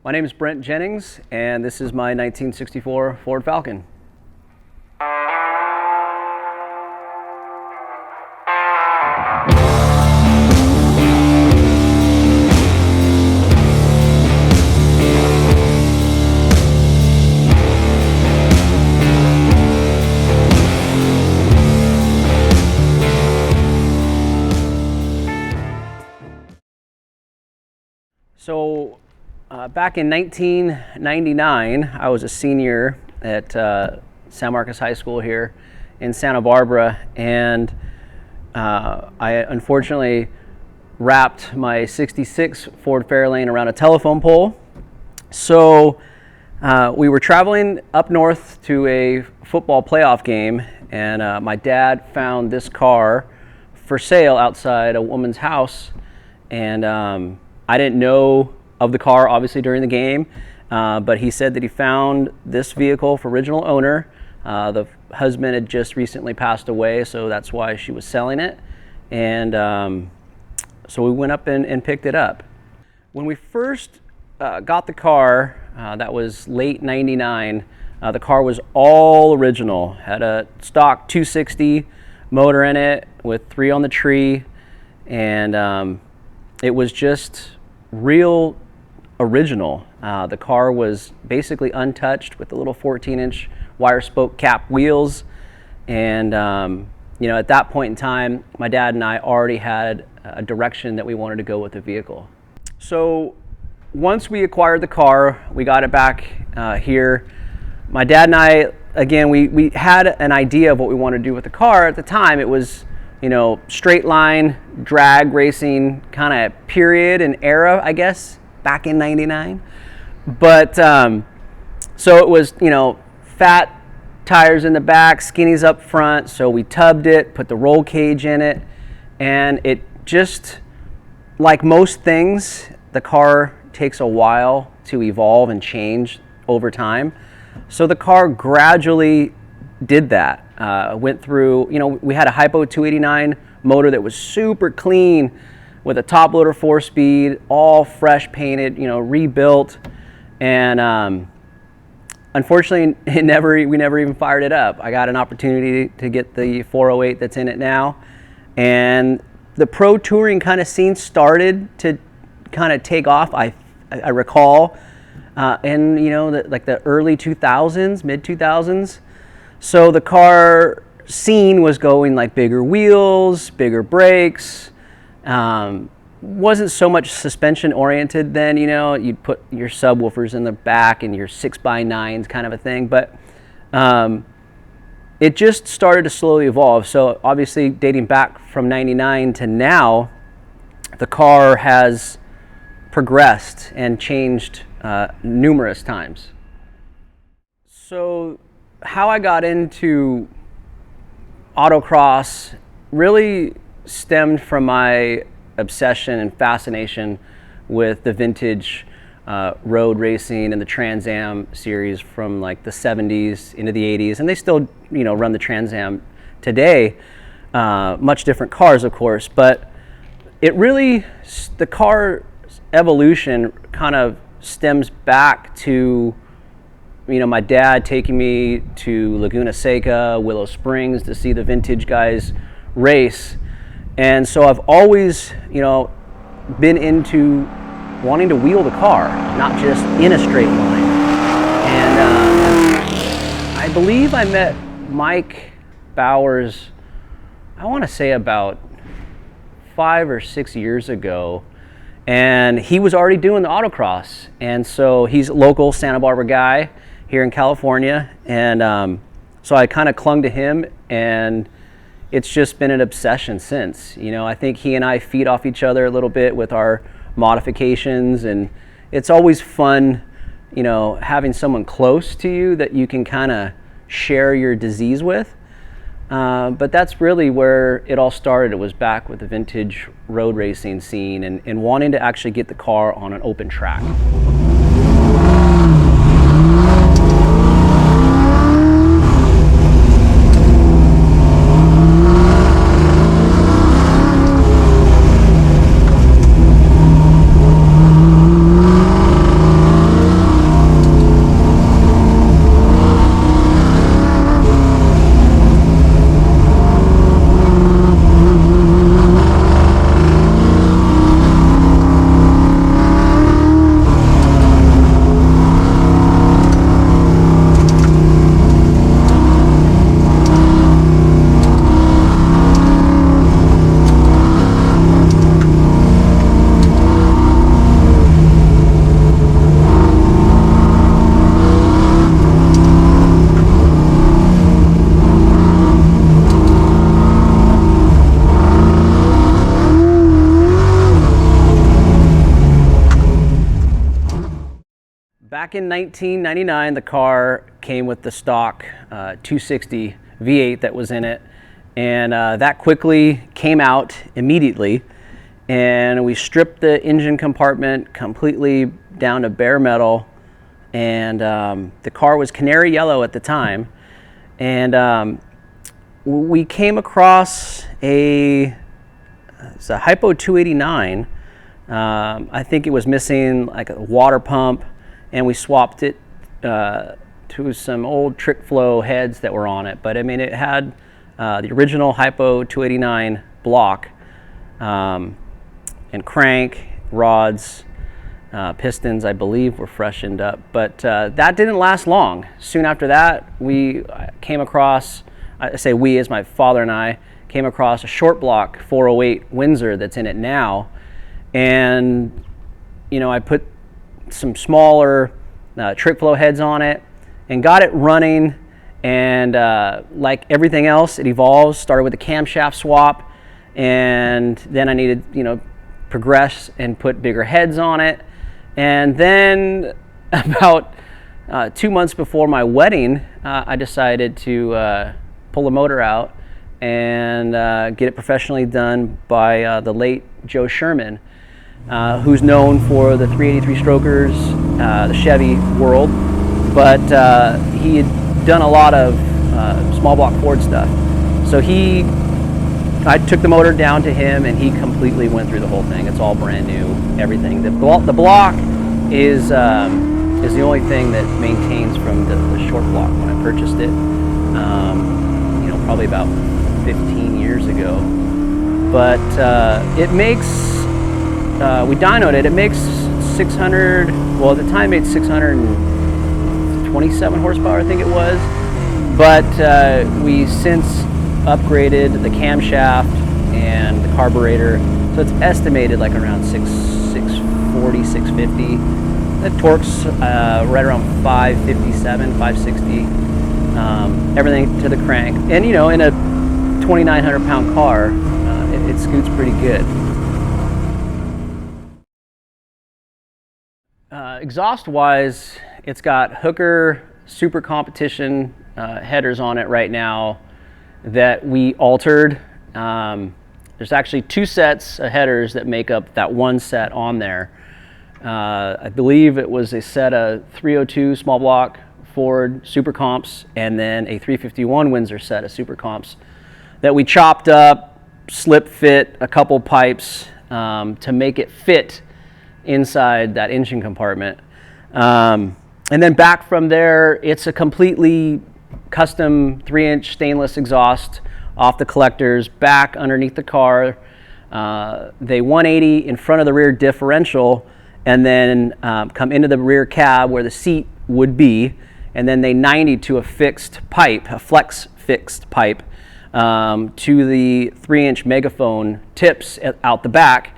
My name is Brent Jennings, and this is my 1964 Ford Falcon. So back in 1999, I was a senior at San Marcos High School here in Santa Barbara, and I unfortunately wrapped my 66 Ford Fairlane around a telephone pole. So we were traveling up north to a football playoff game, and my dad found this car for sale outside a woman's house, and I didn't know of the car, obviously, during the game, but he said that he found this vehicle for original owner. The husband had just recently passed away, so that's why she was selling it. And so we went up and picked it up. When we first got the car, that was late 99, the car was all original. Had a stock 260 motor in it with 3 on the tree, and it was just real original. The car was basically untouched with the little 14-inch wire spoke cap wheels, and at that point in time, my dad and I already had a direction that we wanted to go with the vehicle. So once we acquired the car, we got it back here. My dad and I, again, we had an idea of what we wanted to do with the car. At the time, it was straight line drag racing kind of period and era, I guess, back in 99. But so it was, fat tires in the back, skinnies up front. So we tubbed it, put the roll cage in it, and it just, like most things, the car takes a while to evolve and change over time. So the car gradually did that. Went through, we had a Hypo 289 motor that was super clean with a top loader 4-speed, all fresh painted, rebuilt. And unfortunately, we never even fired it up. I got an opportunity to get the 408 that's in it now. And the pro touring kind of scene started to kind of take off, I recall, in, the early 2000s, mid 2000s. So the car scene was going like bigger wheels, bigger brakes. Wasn't so much suspension oriented then, you'd put your subwoofers in the back and your 6x9s kind of a thing. But it just started to slowly evolve. So obviously dating back from 99 to now, the car has progressed and changed numerous times. So how I got into autocross really stemmed from my obsession and fascination with the vintage road racing and the Trans Am series from like the 70s into the 80s, and they still run the Trans Am today. Much different cars, of course, but it really, the car evolution kind of stems back to my dad taking me to Laguna Seca, Willow Springs to see the vintage guys race. And so I've always, been into wanting to wheel the car, not just in a straight line. And I believe I met Mike Bowers, I want to say about 5 or 6 years ago. And he was already doing the autocross. And so he's a local Santa Barbara guy here in California. And so I kind of clung to him, and it's just been an obsession since. I think he and I feed off each other a little bit with our modifications, and it's always fun, having someone close to you that you can kind of share your disease with. But that's really where it all started. It was back with the vintage road racing scene and wanting to actually get the car on an open track. back in 1999, the car came with the stock 260 V8 that was in it, and that quickly came out immediately, and we stripped the engine compartment completely down to bare metal, and the car was canary yellow at the time, and we came across it's a Hypo 289. I think it was missing like a water pump, and we swapped it to some old trick flow heads that were on it. But I mean, it had the original Hypo 289 block and crank, rods, pistons, I believe, were freshened up. But that didn't last long. Soon after that, we came across, I say we as my father and I, came across a short block 408 Windsor that's in it now. And, you know, I put some smaller trick flow heads on it and got it running. And like everything else, it evolves. Started with a camshaft swap, and then I needed, you know, progress and put bigger heads on it. And then about 2 months before my wedding, I decided to pull the motor out and get it professionally done by the late Joe Sherman, who's known for the 383 strokers, the Chevy world, but he had done a lot of small block Ford stuff. So I took the motor down to him, and he completely went through the whole thing. It's all brand new, everything. The block is the only thing that maintains from the short block when I purchased it. You know, probably about 15 years ago. But it makes, we dynoed it, it makes 600, well at the time it made 627 horsepower, I think it was. But we since upgraded the camshaft and the carburetor, so it's estimated like around 640, 650. The torque's right around 557, 560. Everything to the crank, and you know, in a 2,900 pound car, it scoots pretty good. Exhaust wise, it's got Hooker Super Competition headers on it right now that we altered. There's actually 2 sets of headers that make up that one set on there. I believe it was a set of 302 small block Ford Super Comps, and then a 351 Windsor set of Super Comps that we chopped up, slip fit a couple pipes to make it fit inside that engine compartment. And then back from there, it's a completely custom 3-inch stainless exhaust off the collectors, back underneath the car. They 180 in front of the rear differential, and then come into the rear cab where the seat would be, and then they 90 to a fixed pipe, a flex fixed pipe, to the 3-inch megaphone tips out the back.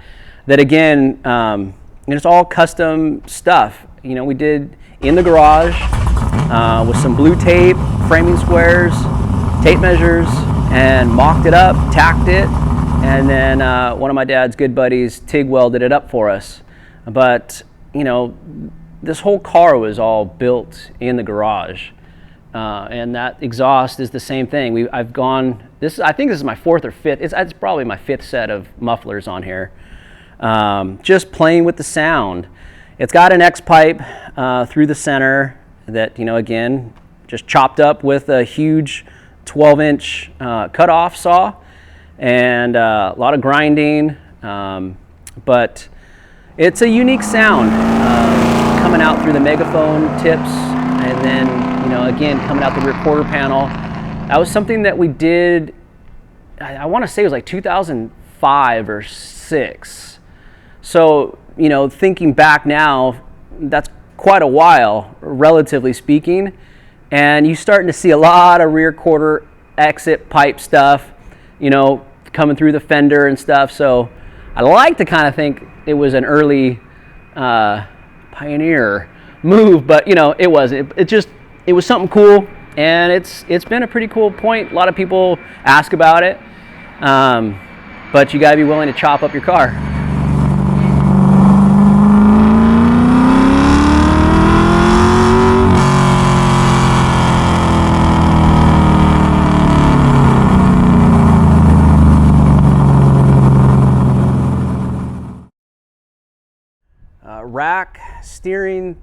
That again, and it's all custom stuff. You know, we did in the garage with some blue tape, framing squares, tape measures, and mocked it up, tacked it, and then one of my dad's good buddies TIG welded it up for us. But you know, this whole car was all built in the garage, and that exhaust is the same thing. I think this is my 4th or 5th. It's probably my 5th set of mufflers on here. Just playing with the sound. It's got an X pipe through the center that, you know, again, just chopped up with a huge 12-inch cutoff saw, and a lot of grinding, but it's a unique sound coming out through the megaphone tips, and then, you know, again, coming out the rear quarter panel. That was something that we did, I want to say it was like 2005 or 6. So, you know, thinking back now, that's quite a while, relatively speaking, and you're starting to see a lot of rear quarter exit pipe stuff, you know, coming through the fender and stuff. So I like to kind of think it was an early pioneer move, but you know, it wasn't. It was something cool, and it's been a pretty cool point. A lot of people ask about it, but you got to be willing to chop up your car. rack, steering,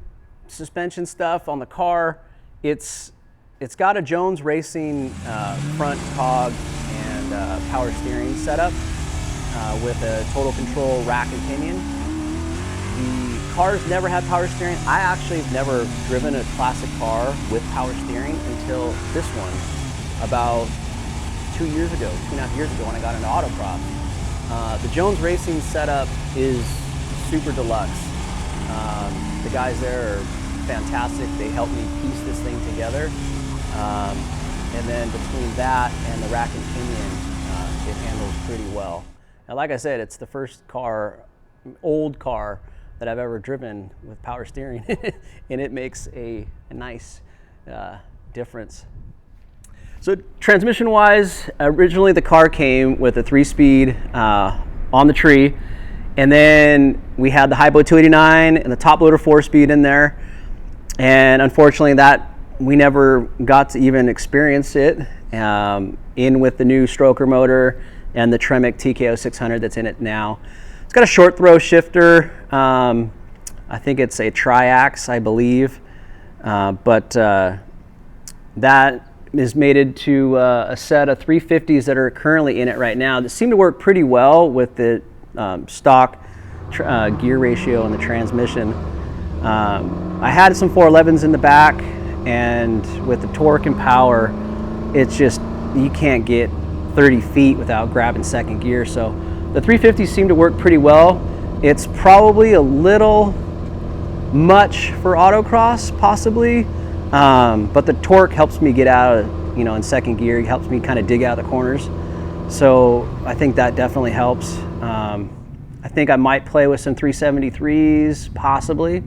suspension stuff on the car. It's got a Jones Racing front cog and power steering setup with a total control rack and pinion. The cars never had power steering. I actually have never driven a classic car with power steering until this one about 2 years ago, 2.5 years ago when I got into autocross. The Jones Racing setup is super deluxe. The guys there are fantastic. They helped me piece this thing together. And then between that and the rack and pinion, it handles pretty well. Now, like I said, it's the first car, old car, that I've ever driven with power steering, and it makes a nice difference. So transmission-wise, originally the car came with a 3-speed on the tree, and then we had the Hypo 289 and the top loader 4-speed in there, and unfortunately that we never got to even experience it in with the new stroker motor and the Tremec TKO 600 that's in it now. It's got a short throw shifter. I think it's a tri-ax, I believe, but that is mated to a set of 350s that are currently in it right now that seem to work pretty well with the stock gear ratio and the transmission. I had some 411s in the back, and with the torque and power, it's just, you can't get 30 feet without grabbing second gear. So the 350s seem to work pretty well. It's probably a little much for autocross, possibly, but the torque helps me get out of, in second gear. It helps me kind of dig out the corners. So I think that definitely helps. I think I might play with some 373s, possibly,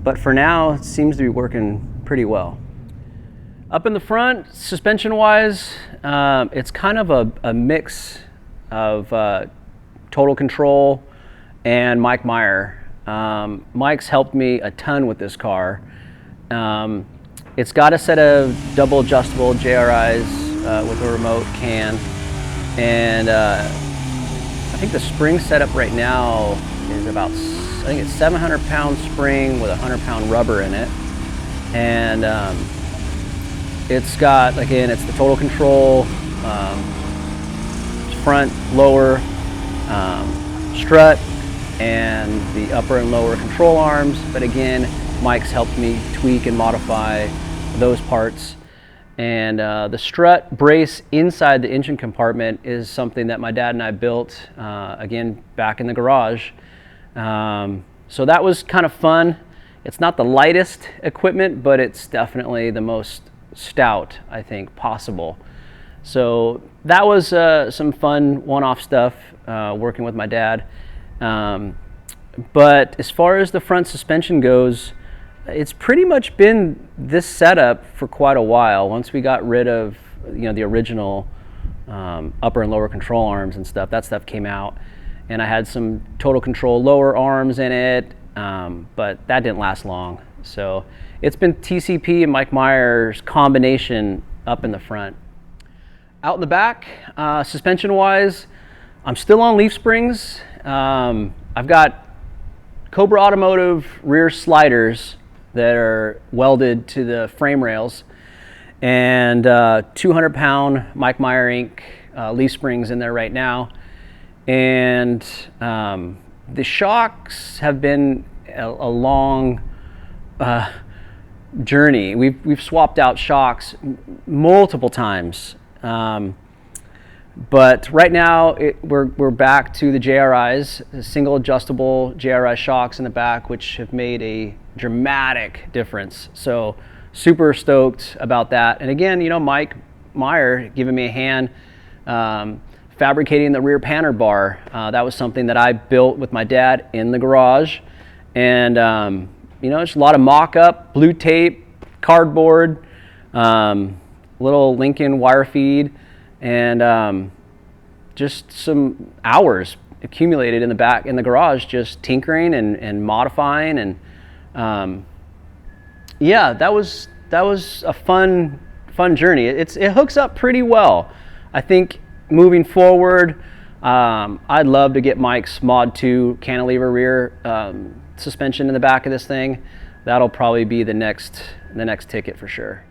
but for now, it seems to be working pretty well. Up in the front, suspension-wise, it's kind of a mix of total control and Mike Meyer. Mike's helped me a ton with this car. It's got a set of double adjustable JRIs with a remote can, and I think the spring setup right now is about, I think it's 700-pound spring with 100-pound rubber in it, and it's got, again, it's the total control front, lower strut, and the upper and lower control arms. But again, Mike's helped me tweak and modify those parts. And the strut brace inside the engine compartment is something that my dad and I built, again, back in the garage. So that was kind of fun. It's not the lightest equipment, but it's definitely the most stout, I think, possible. So that was some fun one-off stuff working with my dad. But as far as the front suspension goes, it's pretty much been this setup for quite a while. Once we got rid of the original upper and lower control arms and stuff, that stuff came out, and I had some total control lower arms in it, but that didn't last long. So it's been TCP and Mike Meyer's combination up in the front. Out in the back, suspension-wise, I'm still on leaf springs. I've got Cobra Automotive rear sliders that are welded to the frame rails, and 200-pound Mike Meyer Inc. Leaf springs in there right now. And the shocks have been a long journey. We've swapped out shocks multiple times, but right now we're back to the JRIs, the single adjustable JRI shocks in the back, which have made a dramatic difference. So super stoked about that. And again, Mike Meyer giving me a hand fabricating the rear panner bar. That was something that I built with my dad in the garage, and just a lot of mock-up, blue tape, cardboard, little Lincoln wire feed, and just some hours accumulated in the garage, just tinkering and modifying, and yeah, that was a fun journey. It hooks up pretty well. I think moving forward, I'd love to get Mike's Mod 2 cantilever rear suspension in the back of this thing, that'll probably be the next ticket for sure.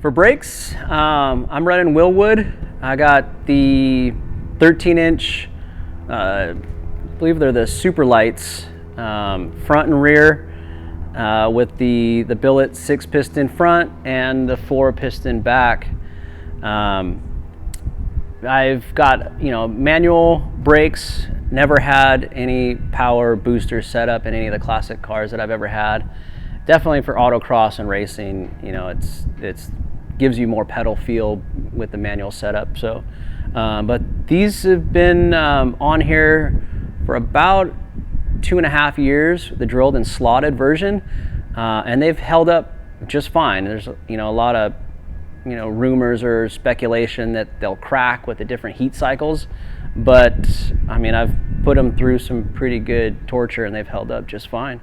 For brakes, I'm running Willwood. I got the 13-inch, I believe they're the super lights, front and rear, with the billet 6-piston front and the 4-piston back. I've got, manual brakes. Never had any power booster setup in any of the classic cars that I've ever had. Definitely for autocross and racing, it's gives you more pedal feel with the manual setup. So, but these have been on here for about 2.5 years, the drilled and slotted version, and they've held up just fine. There's a lot of rumors or speculation that they'll crack with the different heat cycles, but I mean, I've put them through some pretty good torture and they've held up just fine.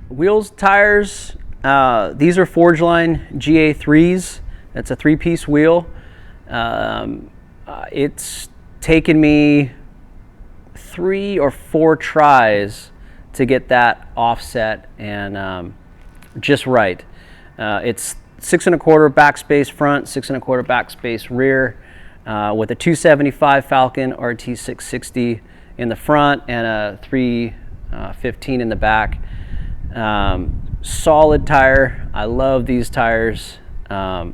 Wheels, tires, these are Forgeline GA3s. That's a 3-piece wheel. It's taken me 3 or 4 tries to get that offset and just right. It's 6 1/4 backspace front, 6 1/4 backspace rear, with a 275 Falcon RT660 in the front and a 315 in the back. Solid tire. I love these tires. I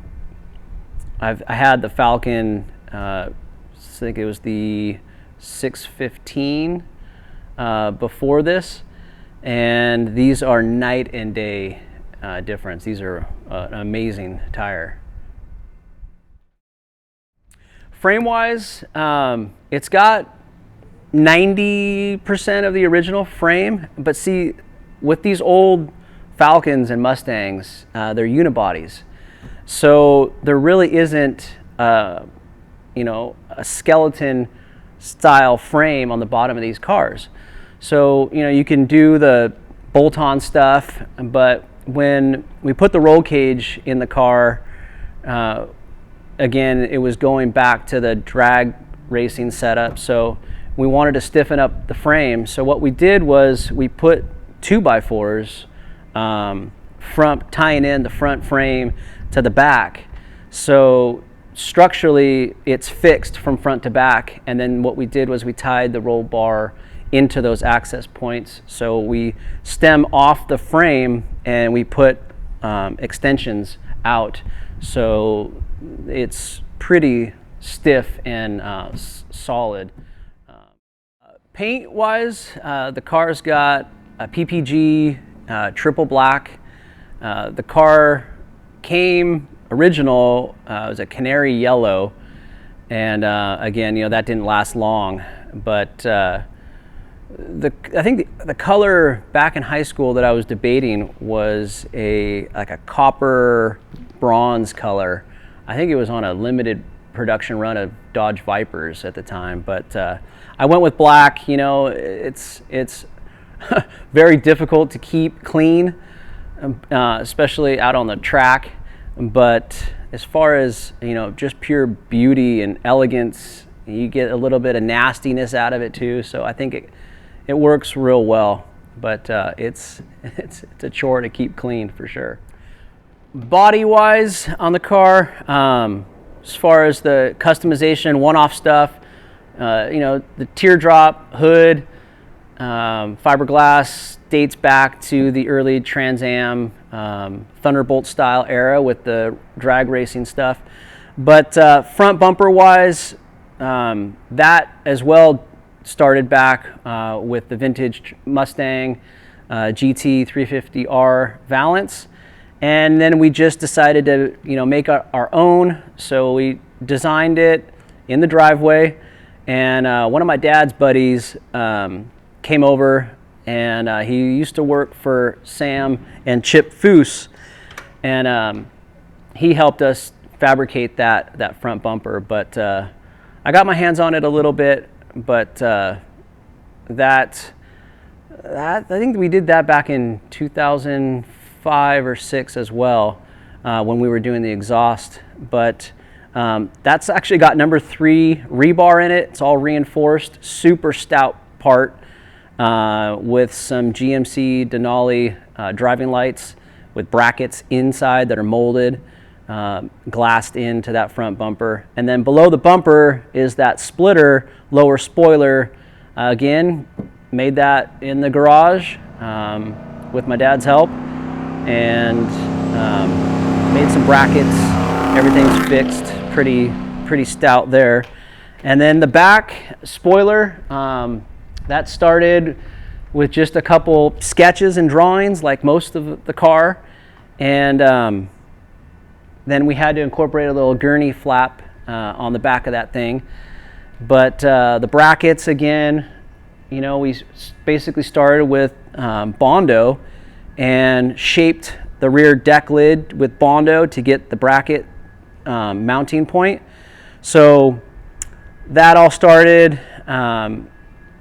had the Falcon, I think it was the 615 before this, and these are night and day difference. These are an amazing tire. Frame wise, it's got 90% of the original frame, but see, with these old Falcons and Mustangs, they're unibodies. So there really isn't, a skeleton style frame on the bottom of these cars. So, you can do the bolt-on stuff, but when we put the roll cage in the car, again, it was going back to the drag racing setup. So we wanted to stiffen up the frame. So what we did was we put 2x4s tying in the front frame to the back. So structurally it's fixed from front to back, and then what we did was we tied the roll bar into those access points. So we stem off the frame and we put extensions out, so it's pretty stiff and solid. Paint wise, the car's got a PPG triple black. The car came original, it was a canary yellow, and again, that didn't last long, but I think the color back in high school that I was debating was like a copper bronze color. I think it was on a limited production run of Dodge Vipers at the time, but I went with black. It's very difficult to keep clean, especially out on the track. But as far as just pure beauty and elegance, you get a little bit of nastiness out of it too. So I think it works real well. But it's a chore to keep clean for sure. Body wise on the car, as far as the customization, one-off stuff, the teardrop hood, fiberglass, dates back to the early Trans Am Thunderbolt style era with the drag racing stuff. But front bumper wise, that as well started back with the vintage Mustang GT 350R Valance, and then we just decided to make our own. So we designed it in the driveway, and one of my dad's buddies came over, and he used to work for Sam and Chip Foose, and he helped us fabricate that front bumper. But I got my hands on it a little bit, but I think we did that back in 2005 or 6 as well, when we were doing the exhaust. But that's actually got number 3 rebar in it. It's all reinforced, super stout part, with some GMC Denali driving lights with brackets inside that are molded, glassed into that front bumper. And then below the bumper is that splitter lower spoiler. Again, made that in the garage with my dad's help, and made some brackets. Everything's fixed, pretty stout there. And then the back spoiler, that started with just a couple sketches and drawings like most of the car, and then we had to incorporate a little gurney flap on the back of that thing. But the brackets, again, we basically started with Bondo and shaped the rear deck lid with Bondo to get the bracket mounting point. So that all started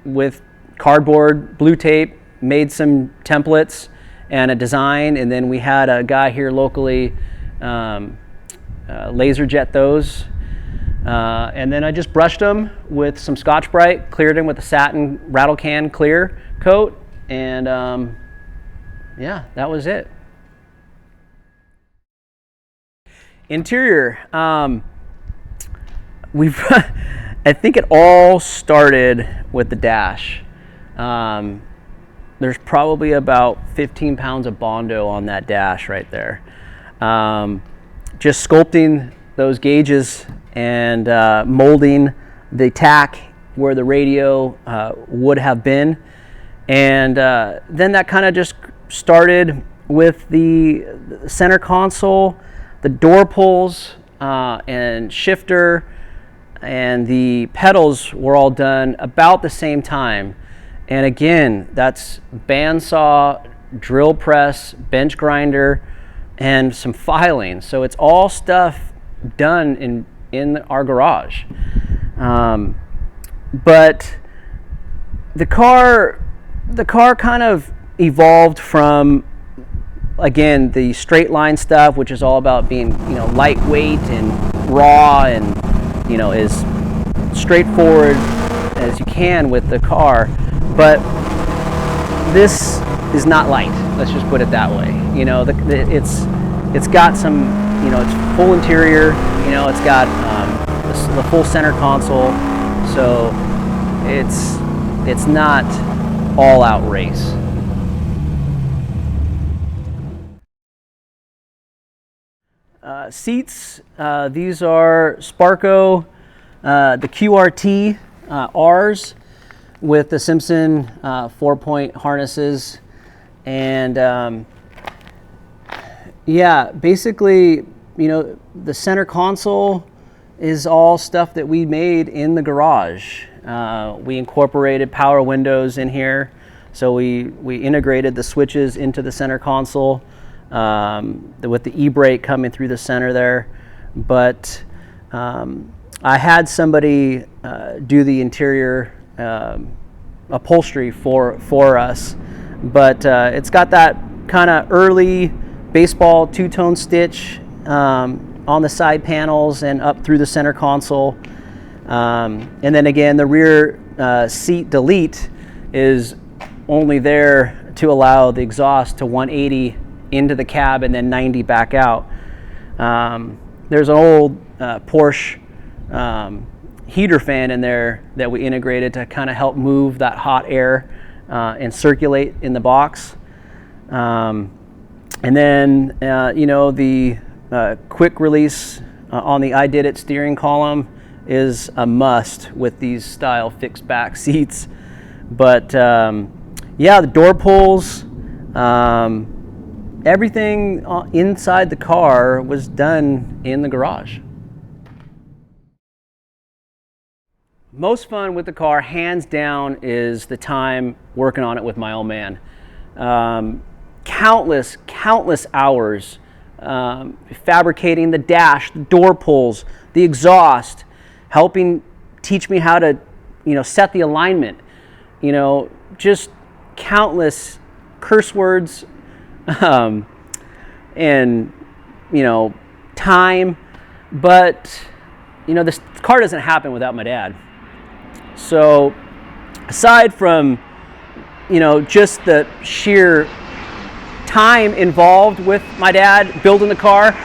with cardboard, blue tape, made some templates and a design, and then we had a guy here locally laser jet those. And then I just brushed them with some Scotch-Brite, cleared them with a satin rattle can clear coat, and yeah, that was it. Interior, I think it all started with the dash. There's probably about 15 pounds of Bondo on that dash right there. Just sculpting those gauges and molding the tack where the radio would have been. And then that kind of just started with the center console, the door pulls and shifter, and the pedals were all done about the same time. And again, that's bandsaw, drill press, bench grinder, and some filing. So it's all stuff done in our garage. But the car kind of evolved from, again, the straight line stuff, which is all about being, lightweight and raw and, as straightforward as you can with the car. But this is not light. Let's just put it that way. It's got some, it's full interior. It's got the full center console. So it's not all out race. Seats, these are Sparco, the QRT Rs with the Simpson 4-point harnesses. And yeah, basically, the center console is all stuff that we made in the garage. We incorporated power windows in here. So we integrated the switches into the center console with the e-brake coming through the center there. But I had somebody do the interior upholstery for us. But it's got that kind of early baseball two-tone stitch on the side panels and up through the center console. And then again, the rear seat delete is only there to allow the exhaust to 180 into the cab and then 90 back out. There's an old Porsche heater fan in there that we integrated to kind of help move that hot air and circulate in the box. And then, the quick release on the I Did It steering column is a must with these style fixed back seats. But the door pulls, everything inside the car was done in the garage. Most fun with the car, hands down, is the time working on it with my old man. Countless hours fabricating the dash, the door pulls, the exhaust, helping teach me how to, set the alignment. Just countless curse words and time. But this car doesn't happen without my dad. So aside from just the sheer time involved with my dad building the car,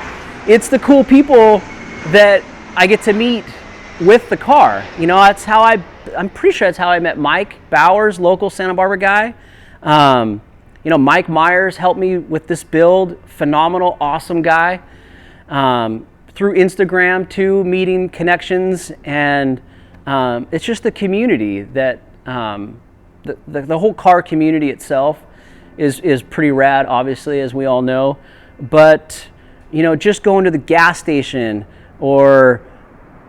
it's the cool people that I get to meet with the car. That's how I'm pretty sure that's how I met Mike Bowers, local Santa Barbara guy. Mike Myers helped me with this build, phenomenal, awesome guy. Through Instagram too, meeting connections, and it's just the community that the whole car community itself is pretty rad, obviously, as we all know. But just going to the gas station or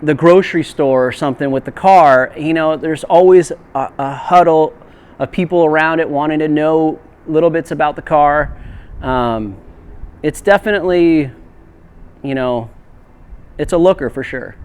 the grocery store or something with the car, there's always a huddle of people around it wanting to know little bits about the car. It's definitely, it's a looker for sure.